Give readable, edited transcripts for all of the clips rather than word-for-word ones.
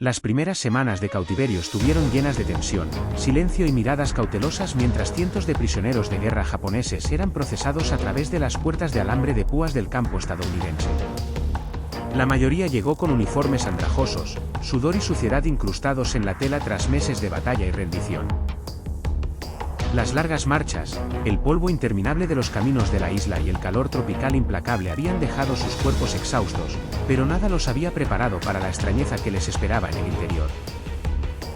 Las primeras semanas de cautiverio estuvieron llenas de tensión, silencio y miradas cautelosas mientras cientos de prisioneros de guerra japoneses eran procesados a través de las puertas de alambre de púas del campo estadounidense. La mayoría llegó con uniformes andrajosos, sudor y suciedad incrustados en la tela tras meses de batalla y rendición. Las largas marchas, el polvo interminable de los caminos de la isla y el calor tropical implacable habían dejado sus cuerpos exhaustos, pero nada los había preparado para la extrañeza que les esperaba en el interior.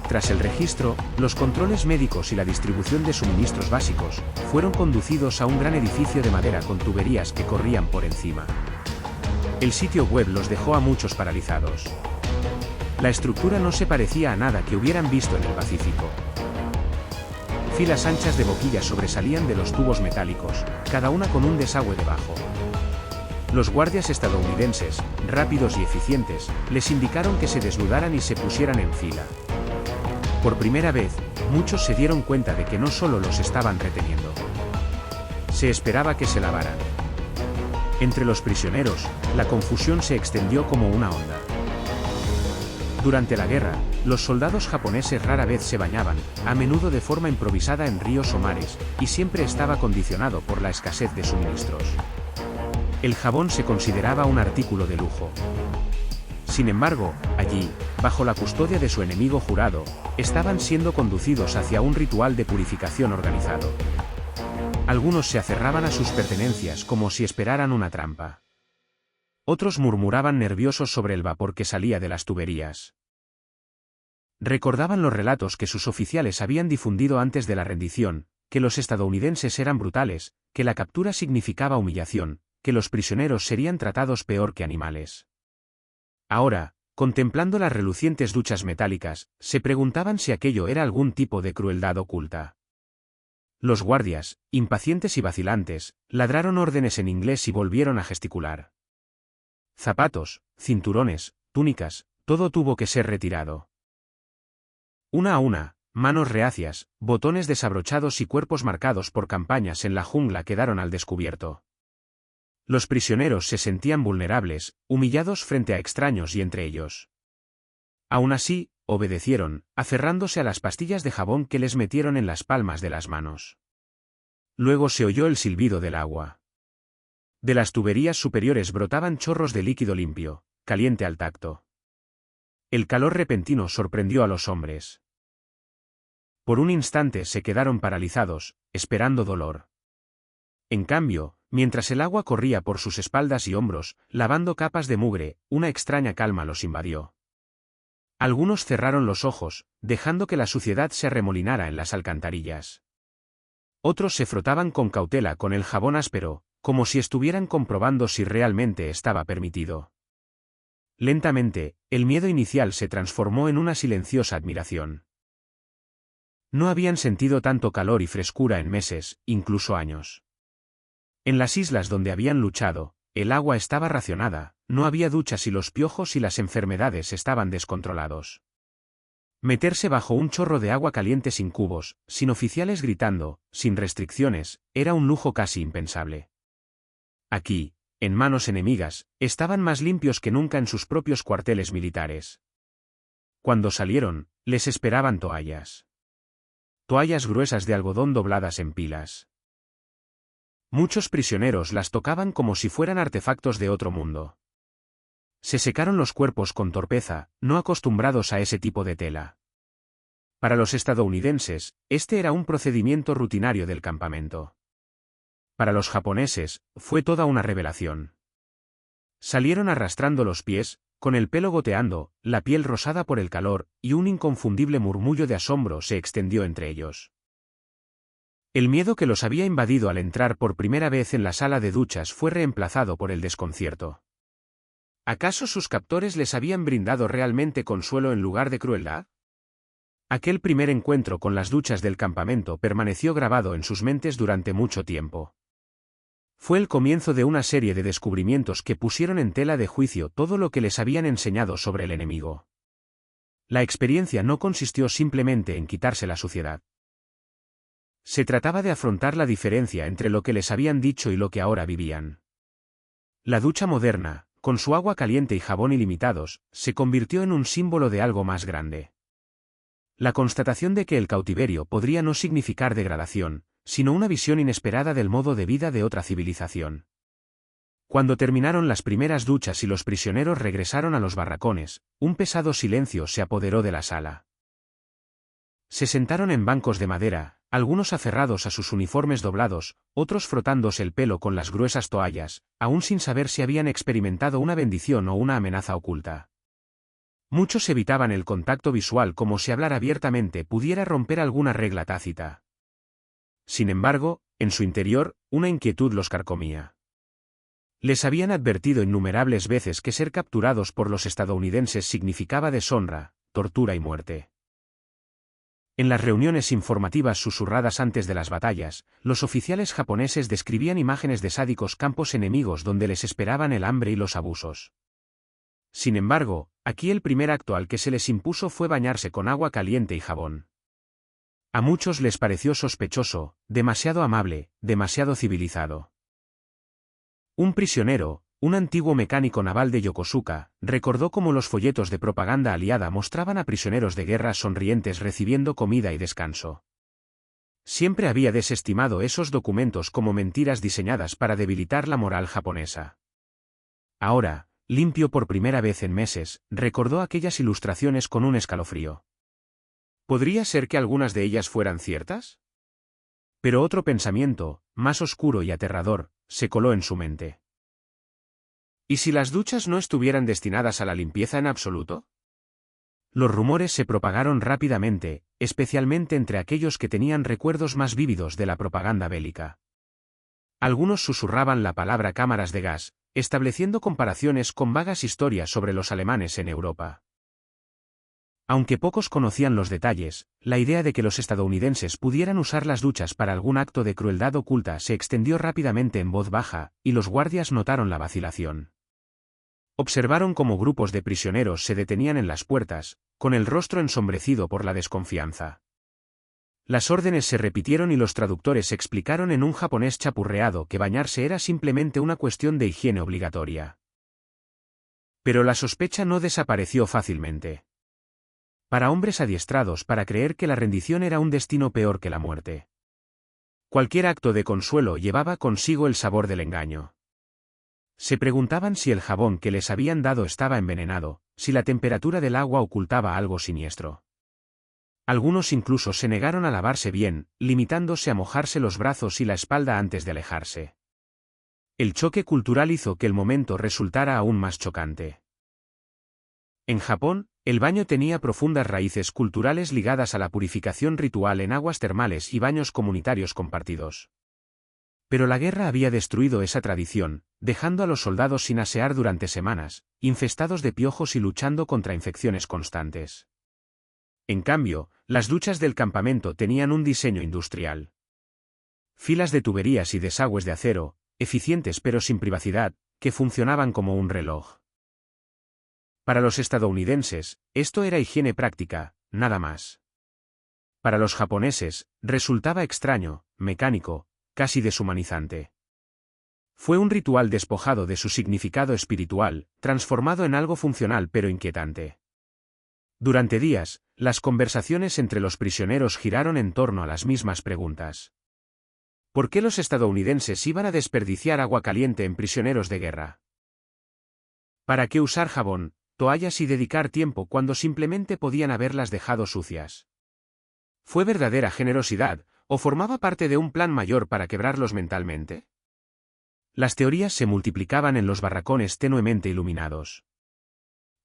Tras el registro, los controles médicos y la distribución de suministros básicos, fueron conducidos a un gran edificio de madera con tuberías que corrían por encima. El sitio web los dejó a muchos paralizados. La estructura no se parecía a nada que hubieran visto en el Pacífico. Filas anchas de boquillas sobresalían de los tubos metálicos, cada una con un desagüe debajo. Los guardias estadounidenses, rápidos y eficientes, les indicaron que se desnudaran y se pusieran en fila. Por primera vez, muchos se dieron cuenta de que no solo los estaban reteniendo. Se esperaba que se lavaran. Entre los prisioneros, la confusión se extendió como una onda. Durante la guerra, los soldados japoneses rara vez se bañaban, a menudo de forma improvisada en ríos o mares, y siempre estaba condicionado por la escasez de suministros. El jabón se consideraba un artículo de lujo. Sin embargo, allí, bajo la custodia de su enemigo jurado, estaban siendo conducidos hacia un ritual de purificación organizado. Algunos se aferraban a sus pertenencias como si esperaran una trampa. Otros murmuraban nerviosos sobre el vapor que salía de las tuberías. Recordaban los relatos que sus oficiales habían difundido antes de la rendición, que los estadounidenses eran brutales, que la captura significaba humillación, que los prisioneros serían tratados peor que animales. Ahora, contemplando las relucientes duchas metálicas, se preguntaban si aquello era algún tipo de crueldad oculta. Los guardias, impacientes y vacilantes, ladraron órdenes en inglés y volvieron a gesticular. Zapatos, cinturones, túnicas, todo tuvo que ser retirado. Una a una, manos reacias, botones desabrochados y cuerpos marcados por campañas en la jungla quedaron al descubierto. Los prisioneros se sentían vulnerables, humillados frente a extraños y entre ellos. Aún así, obedecieron, aferrándose a las pastillas de jabón que les metieron en las palmas de las manos. Luego se oyó el silbido del agua. De las tuberías superiores brotaban chorros de líquido limpio, caliente al tacto. El calor repentino sorprendió a los hombres. Por un instante se quedaron paralizados, esperando dolor. En cambio, mientras el agua corría por sus espaldas y hombros, lavando capas de mugre, una extraña calma los invadió. Algunos cerraron los ojos, dejando que la suciedad se arremolinara en las alcantarillas. Otros se frotaban con cautela con el jabón áspero, como si estuvieran comprobando si realmente estaba permitido. Lentamente, el miedo inicial se transformó en una silenciosa admiración. No habían sentido tanto calor y frescura en meses, incluso años. En las islas donde habían luchado, el agua estaba racionada, no había duchas y los piojos y las enfermedades estaban descontrolados. Meterse bajo un chorro de agua caliente sin cubos, sin oficiales gritando, sin restricciones, era un lujo casi impensable. Aquí, en manos enemigas, estaban más limpios que nunca en sus propios cuarteles militares. Cuando salieron, les esperaban toallas. Toallas gruesas de algodón dobladas en pilas. Muchos prisioneros las tocaban como si fueran artefactos de otro mundo. Se secaron los cuerpos con torpeza, no acostumbrados a ese tipo de tela. Para los estadounidenses, este era un procedimiento rutinario del campamento. Para los japoneses, fue toda una revelación. Salieron arrastrando los pies, con el pelo goteando, la piel rosada por el calor, y un inconfundible murmullo de asombro se extendió entre ellos. El miedo que los había invadido al entrar por primera vez en la sala de duchas fue reemplazado por el desconcierto. ¿Acaso sus captores les habían brindado realmente consuelo en lugar de crueldad? Aquel primer encuentro con las duchas del campamento permaneció grabado en sus mentes durante mucho tiempo. Fue el comienzo de una serie de descubrimientos que pusieron en tela de juicio todo lo que les habían enseñado sobre el enemigo. La experiencia no consistió simplemente en quitarse la suciedad. Se trataba de afrontar la diferencia entre lo que les habían dicho y lo que ahora vivían. La ducha moderna, con su agua caliente y jabón ilimitados, se convirtió en un símbolo de algo más grande. La constatación de que el cautiverio podría no significar degradación, sino una visión inesperada del modo de vida de otra civilización. Cuando terminaron las primeras duchas y los prisioneros regresaron a los barracones, un pesado silencio se apoderó de la sala. Se sentaron en bancos de madera, algunos aferrados a sus uniformes doblados, otros frotándose el pelo con las gruesas toallas, aún sin saber si habían experimentado una bendición o una amenaza oculta. Muchos evitaban el contacto visual como si hablar abiertamente pudiera romper alguna regla tácita. Sin embargo, en su interior, una inquietud los carcomía. Les habían advertido innumerables veces que ser capturados por los estadounidenses significaba deshonra, tortura y muerte. En las reuniones informativas susurradas antes de las batallas, los oficiales japoneses describían imágenes de sádicos campos enemigos donde les esperaban el hambre y los abusos. Sin embargo, aquí el primer acto al que se les impuso fue bañarse con agua caliente y jabón. A muchos les pareció sospechoso, demasiado amable, demasiado civilizado. Un prisionero, un antiguo mecánico naval de Yokosuka, recordó cómo los folletos de propaganda aliada mostraban a prisioneros de guerra sonrientes recibiendo comida y descanso. Siempre había desestimado esos documentos como mentiras diseñadas para debilitar la moral japonesa. Ahora, limpio por primera vez en meses, recordó aquellas ilustraciones con un escalofrío. ¿Podría ser que algunas de ellas fueran ciertas? Pero otro pensamiento, más oscuro y aterrador, se coló en su mente. ¿Y si las duchas no estuvieran destinadas a la limpieza en absoluto? Los rumores se propagaron rápidamente, especialmente entre aquellos que tenían recuerdos más vívidos de la propaganda bélica. Algunos susurraban la palabra cámaras de gas, estableciendo comparaciones con vagas historias sobre los alemanes en Europa. Aunque pocos conocían los detalles, la idea de que los estadounidenses pudieran usar las duchas para algún acto de crueldad oculta se extendió rápidamente en voz baja, y los guardias notaron la vacilación. Observaron cómo grupos de prisioneros se detenían en las puertas, con el rostro ensombrecido por la desconfianza. Las órdenes se repitieron y los traductores explicaron en un japonés chapurreado que bañarse era simplemente una cuestión de higiene obligatoria. Pero la sospecha no desapareció fácilmente. Para hombres adiestrados para creer que la rendición era un destino peor que la muerte. Cualquier acto de consuelo llevaba consigo el sabor del engaño. Se preguntaban si el jabón que les habían dado estaba envenenado, si la temperatura del agua ocultaba algo siniestro. Algunos incluso se negaron a lavarse bien, limitándose a mojarse los brazos y la espalda antes de alejarse. El choque cultural hizo que el momento resultara aún más chocante. En Japón, el baño tenía profundas raíces culturales ligadas a la purificación ritual en aguas termales y baños comunitarios compartidos. Pero la guerra había destruido esa tradición, dejando a los soldados sin asear durante semanas, infestados de piojos y luchando contra infecciones constantes. En cambio, las duchas del campamento tenían un diseño industrial. Filas de tuberías y desagües de acero, eficientes pero sin privacidad, que funcionaban como un reloj. Para los estadounidenses, esto era higiene práctica, nada más. Para los japoneses, resultaba extraño, mecánico, casi deshumanizante. Fue un ritual despojado de su significado espiritual, transformado en algo funcional pero inquietante. Durante días, las conversaciones entre los prisioneros giraron en torno a las mismas preguntas. ¿Por qué los estadounidenses iban a desperdiciar agua caliente en prisioneros de guerra? ¿Para qué usar jabón, toallas y dedicar tiempo cuando simplemente podían haberlas dejado sucias? ¿Fue verdadera generosidad, o formaba parte de un plan mayor para quebrarlos mentalmente? Las teorías se multiplicaban en los barracones tenuemente iluminados.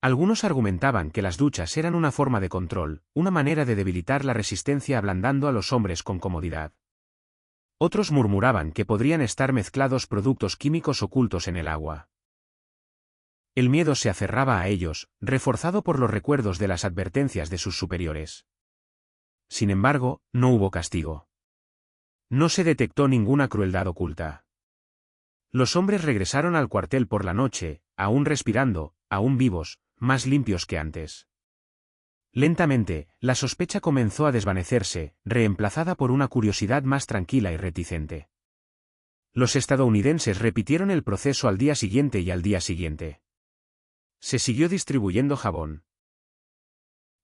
Algunos argumentaban que las duchas eran una forma de control, una manera de debilitar la resistencia ablandando a los hombres con comodidad. Otros murmuraban que podrían estar mezclados productos químicos ocultos en el agua. El miedo se aferraba a ellos, reforzado por los recuerdos de las advertencias de sus superiores. Sin embargo, no hubo castigo. No se detectó ninguna crueldad oculta. Los hombres regresaron al cuartel por la noche, aún respirando, aún vivos, más limpios que antes. Lentamente, la sospecha comenzó a desvanecerse, reemplazada por una curiosidad más tranquila y reticente. Los estadounidenses repitieron el proceso al día siguiente y al día siguiente. Se siguió distribuyendo jabón.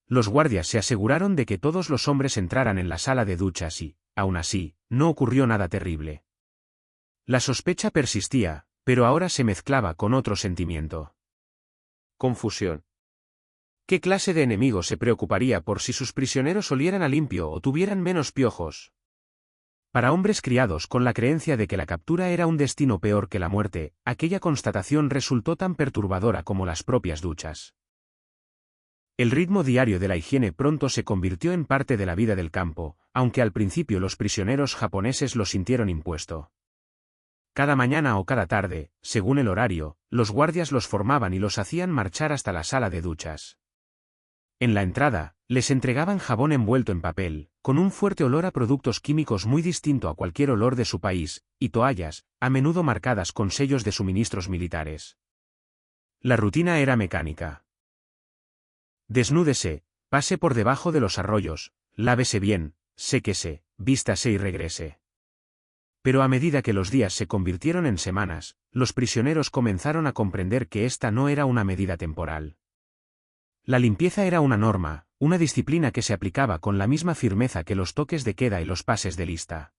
Los guardias se aseguraron de que todos los hombres entraran en la sala de duchas y, aún así, no ocurrió nada terrible. La sospecha persistía, pero ahora se mezclaba con otro sentimiento. Confusión. ¿Qué clase de enemigo se preocuparía por si sus prisioneros olieran a limpio o tuvieran menos piojos? Para hombres criados con la creencia de que la captura era un destino peor que la muerte, aquella constatación resultó tan perturbadora como las propias duchas. El ritmo diario de la higiene pronto se convirtió en parte de la vida del campo, aunque al principio los prisioneros japoneses lo sintieron impuesto. Cada mañana o cada tarde, según el horario, los guardias los formaban y los hacían marchar hasta la sala de duchas. En la entrada, les entregaban jabón envuelto en papel, con un fuerte olor a productos químicos muy distinto a cualquier olor de su país, y toallas, a menudo marcadas con sellos de suministros militares. La rutina era mecánica. Desnúdese, pase por debajo de los arroyos, lávese bien, séquese, vístase y regrese. Pero a medida que los días se convirtieron en semanas, los prisioneros comenzaron a comprender que esta no era una medida temporal. La limpieza era una norma, una disciplina que se aplicaba con la misma firmeza que los toques de queda y los pases de lista.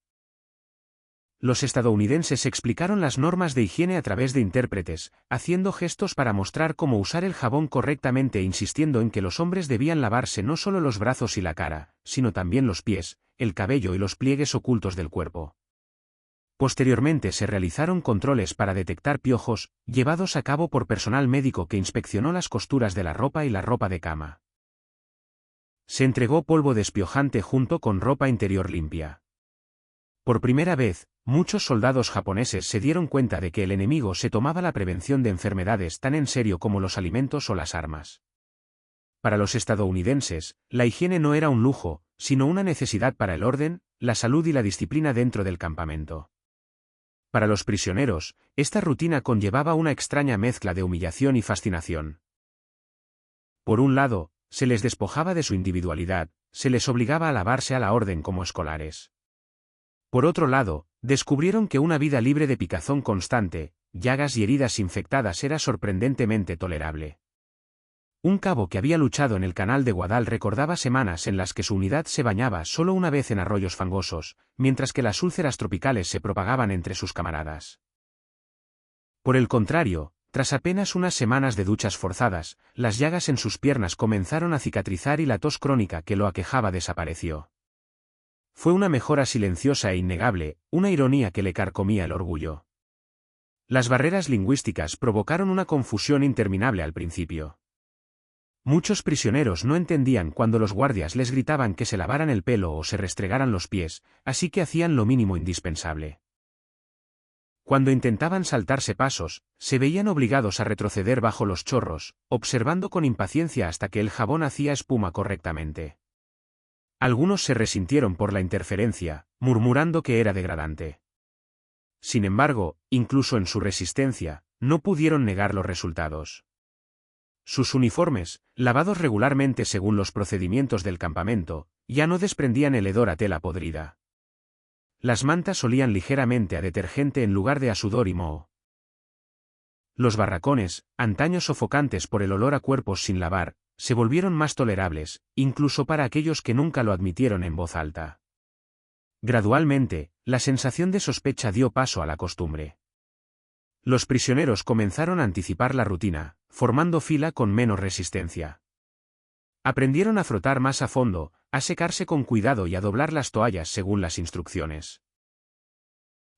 Los estadounidenses explicaron las normas de higiene a través de intérpretes, haciendo gestos para mostrar cómo usar el jabón correctamente e insistiendo en que los hombres debían lavarse no solo los brazos y la cara, sino también los pies, el cabello y los pliegues ocultos del cuerpo. Posteriormente se realizaron controles para detectar piojos, llevados a cabo por personal médico que inspeccionó las costuras de la ropa y la ropa de cama. Se entregó polvo despiojante junto con ropa interior limpia. Por primera vez, muchos soldados japoneses se dieron cuenta de que el enemigo se tomaba la prevención de enfermedades tan en serio como los alimentos o las armas. Para los estadounidenses, la higiene no era un lujo, sino una necesidad para el orden, la salud y la disciplina dentro del campamento. Para los prisioneros, esta rutina conllevaba una extraña mezcla de humillación y fascinación. Por un lado, se les despojaba de su individualidad, se les obligaba a lavarse a la orden como escolares. Por otro lado, descubrieron que una vida libre de picazón constante, llagas y heridas infectadas era sorprendentemente tolerable. Un cabo que había luchado en el canal de Guadal recordaba semanas en las que su unidad se bañaba solo una vez en arroyos fangosos, mientras que las úlceras tropicales se propagaban entre sus camaradas. Por el contrario, tras apenas unas semanas de duchas forzadas, las llagas en sus piernas comenzaron a cicatrizar y la tos crónica que lo aquejaba desapareció. Fue una mejora silenciosa e innegable, una ironía que le carcomía el orgullo. Las barreras lingüísticas provocaron una confusión interminable al principio. Muchos prisioneros no entendían cuando los guardias les gritaban que se lavaran el pelo o se restregaran los pies, así que hacían lo mínimo indispensable. Cuando intentaban saltarse pasos, se veían obligados a retroceder bajo los chorros, observando con impaciencia hasta que el jabón hacía espuma correctamente. Algunos se resintieron por la interferencia, murmurando que era degradante. Sin embargo, incluso en su resistencia, no pudieron negar los resultados. Sus uniformes, lavados regularmente según los procedimientos del campamento, ya no desprendían el hedor a tela podrida. Las mantas olían ligeramente a detergente en lugar de a sudor y moho. Los barracones, antaño sofocantes por el olor a cuerpos sin lavar, se volvieron más tolerables, incluso para aquellos que nunca lo admitieron en voz alta. Gradualmente, la sensación de sospecha dio paso a la costumbre. Los prisioneros comenzaron a anticipar la rutina, formando fila con menos resistencia. Aprendieron a frotar más a fondo, a secarse con cuidado y a doblar las toallas según las instrucciones.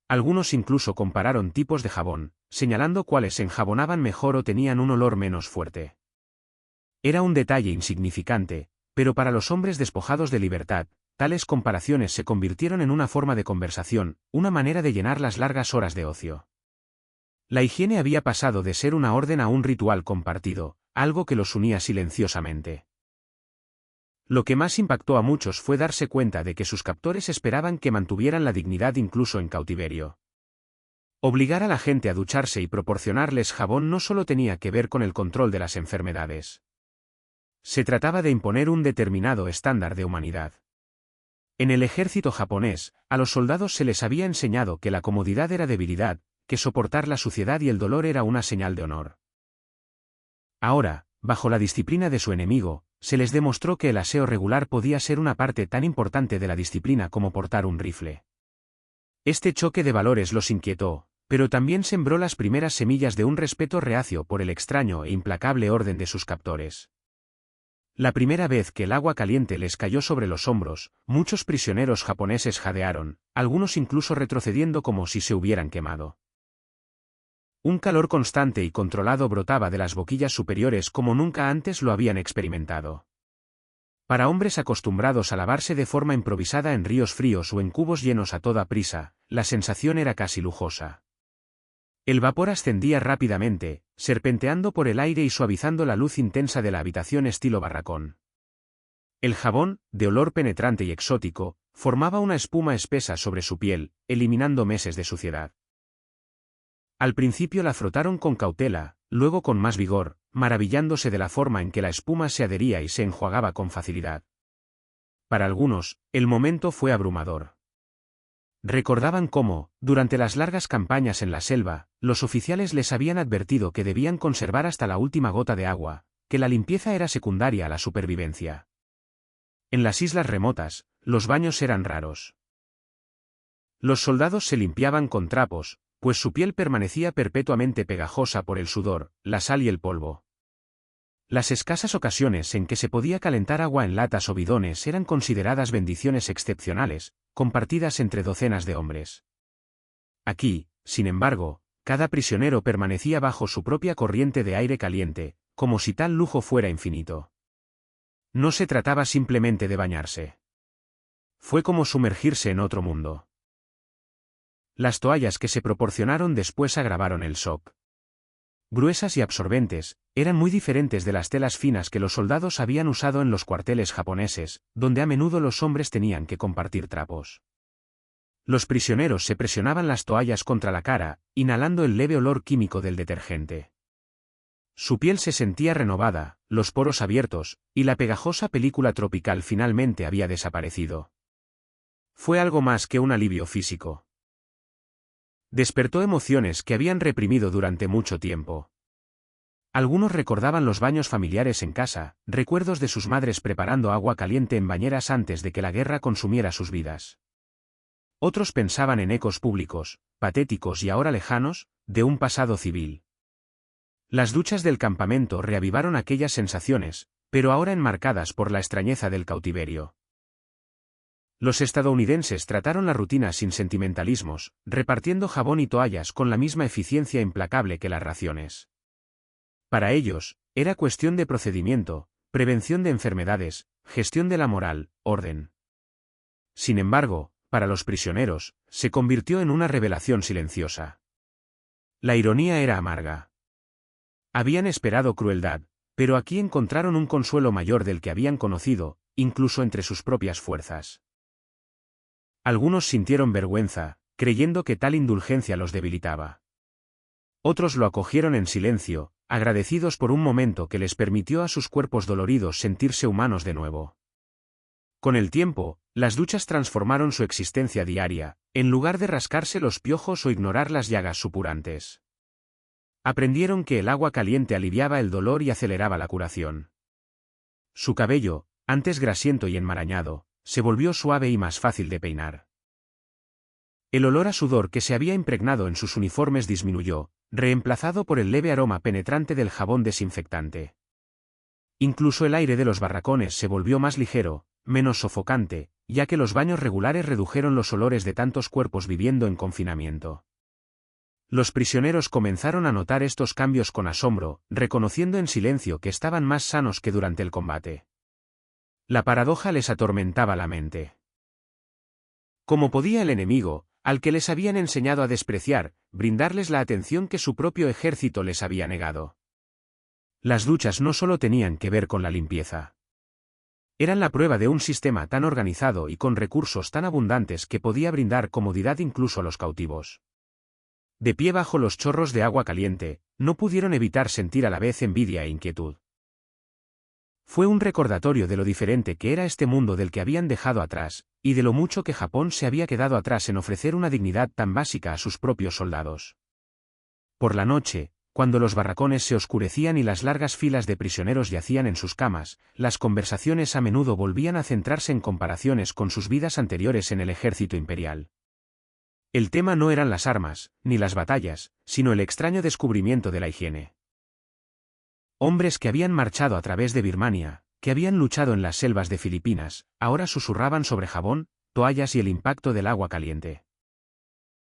Algunos incluso compararon tipos de jabón, señalando cuáles se enjabonaban mejor o tenían un olor menos fuerte. Era un detalle insignificante, pero para los hombres despojados de libertad, tales comparaciones se convirtieron en una forma de conversación, una manera de llenar las largas horas de ocio. La higiene había pasado de ser una orden a un ritual compartido, algo que los unía silenciosamente. Lo que más impactó a muchos fue darse cuenta de que sus captores esperaban que mantuvieran la dignidad incluso en cautiverio. Obligar a la gente a ducharse y proporcionarles jabón no solo tenía que ver con el control de las enfermedades. Se trataba de imponer un determinado estándar de humanidad. En el ejército japonés, a los soldados se les había enseñado que la comodidad era debilidad, que soportar la suciedad y el dolor era una señal de honor. Ahora, bajo la disciplina de su enemigo, se les demostró que el aseo regular podía ser una parte tan importante de la disciplina como portar un rifle. Este choque de valores los inquietó, pero también sembró las primeras semillas de un respeto reacio por el extraño e implacable orden de sus captores. La primera vez que el agua caliente les cayó sobre los hombros, muchos prisioneros japoneses jadearon, algunos incluso retrocediendo como si se hubieran quemado. Un calor constante y controlado brotaba de las boquillas superiores como nunca antes lo habían experimentado. Para hombres acostumbrados a lavarse de forma improvisada en ríos fríos o en cubos llenos a toda prisa, la sensación era casi lujosa. El vapor ascendía rápidamente, serpenteando por el aire y suavizando la luz intensa de la habitación estilo barracón. El jabón, de olor penetrante y exótico, formaba una espuma espesa sobre su piel, eliminando meses de suciedad. Al principio la frotaron con cautela, luego con más vigor, maravillándose de la forma en que la espuma se adhería y se enjuagaba con facilidad. Para algunos, el momento fue abrumador. Recordaban cómo, durante las largas campañas en la selva, los oficiales les habían advertido que debían conservar hasta la última gota de agua, que la limpieza era secundaria a la supervivencia. En las islas remotas, los baños eran raros. Los soldados se limpiaban con trapos, pues su piel permanecía perpetuamente pegajosa por el sudor, la sal y el polvo. Las escasas ocasiones en que se podía calentar agua en latas o bidones eran consideradas bendiciones excepcionales, compartidas entre docenas de hombres. Aquí, sin embargo, cada prisionero permanecía bajo su propia corriente de aire caliente, como si tal lujo fuera infinito. No se trataba simplemente de bañarse. Fue como sumergirse en otro mundo. Las toallas que se proporcionaron después agravaron el shock. Gruesas y absorbentes, eran muy diferentes de las telas finas que los soldados habían usado en los cuarteles japoneses, donde a menudo los hombres tenían que compartir trapos. Los prisioneros se presionaban las toallas contra la cara, inhalando el leve olor químico del detergente. Su piel se sentía renovada, los poros abiertos, y la pegajosa película tropical finalmente había desaparecido. Fue algo más que un alivio físico. Despertó emociones que habían reprimido durante mucho tiempo. Algunos recordaban los baños familiares en casa, recuerdos de sus madres preparando agua caliente en bañeras antes de que la guerra consumiera sus vidas. Otros pensaban en ecos públicos, patéticos y ahora lejanos, de un pasado civil. Las duchas del campamento reavivaron aquellas sensaciones, pero ahora enmarcadas por la extrañeza del cautiverio. Los estadounidenses trataron la rutina sin sentimentalismos, repartiendo jabón y toallas con la misma eficiencia implacable que las raciones. Para ellos, era cuestión de procedimiento, prevención de enfermedades, gestión de la moral, orden. Sin embargo, para los prisioneros, se convirtió en una revelación silenciosa. La ironía era amarga. Habían esperado crueldad, pero aquí encontraron un consuelo mayor del que habían conocido, incluso entre sus propias fuerzas. Algunos sintieron vergüenza, creyendo que tal indulgencia los debilitaba. Otros lo acogieron en silencio, agradecidos por un momento que les permitió a sus cuerpos doloridos sentirse humanos de nuevo. Con el tiempo, las duchas transformaron su existencia diaria, en lugar de rascarse los piojos o ignorar las llagas supurantes. Aprendieron que el agua caliente aliviaba el dolor y aceleraba la curación. Su cabello, antes grasiento y enmarañado, se volvió suave y más fácil de peinar. El olor a sudor que se había impregnado en sus uniformes disminuyó, reemplazado por el leve aroma penetrante del jabón desinfectante. Incluso el aire de los barracones se volvió más ligero, menos sofocante, ya que los baños regulares redujeron los olores de tantos cuerpos viviendo en confinamiento. Los prisioneros comenzaron a notar estos cambios con asombro, reconociendo en silencio que estaban más sanos que durante el combate. La paradoja les atormentaba la mente. ¿Cómo podía el enemigo, al que les habían enseñado a despreciar, brindarles la atención que su propio ejército les había negado? Las duchas no solo tenían que ver con la limpieza. Eran la prueba de un sistema tan organizado y con recursos tan abundantes que podía brindar comodidad incluso a los cautivos. De pie bajo los chorros de agua caliente, no pudieron evitar sentir a la vez envidia e inquietud. Fue un recordatorio de lo diferente que era este mundo del que habían dejado atrás, y de lo mucho que Japón se había quedado atrás en ofrecer una dignidad tan básica a sus propios soldados. Por la noche, Cuando los barracones se oscurecían y las largas filas de prisioneros yacían en sus camas, las conversaciones a menudo volvían a centrarse en comparaciones con sus vidas anteriores en el ejército imperial. El tema no eran las armas, ni las batallas, sino el extraño descubrimiento de la higiene. Hombres que habían marchado a través de Birmania, que habían luchado en las selvas de Filipinas, ahora susurraban sobre jabón, toallas y el impacto del agua caliente.